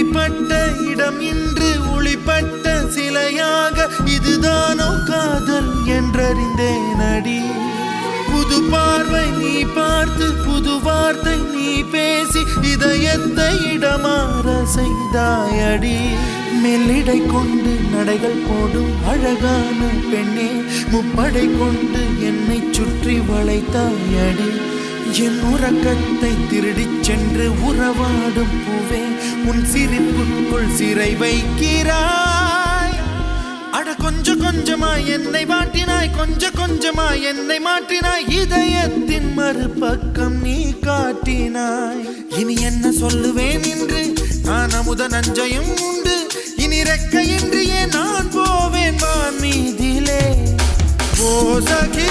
பிடிப்பட்ட இடம் இன்று ஒளிப்பட்ட சிலையாக இதுதானோ காதல் என்றறிந்தேன் அடி. புது பார்வை நீ பார்த்து புது வார்த்தை நீ பேசி இதயத்தை இடமாற செய்தாயடி. மெல்லிடை கொண்டு நடைகள் போடும் அழகான பெண்ணே முப்படை கொண்டு என்னை சுற்றி வளைத்தாயடி. என் உறக்கத்தை திருடிச் சென்று உறவாடும் பூவே உன் சிரிப்புக்குள் சிறை வைக்கிறாய். அட கொஞ்சம் கொஞ்சமாய் என்னை மாட்டினாய் கொஞ்சம் கொஞ்சமாய் என்னை மாட்டினாய் இதயத்தின் மறுபக்கம் நீ காட்டினாய். இனி என்ன சொல்லுவேன் என்று நான் அமுத நஞ்சையும் உண்டு இனி ரெக்கையின்றியே நான் போவேன் வான் மீதிலே. ஓ சகி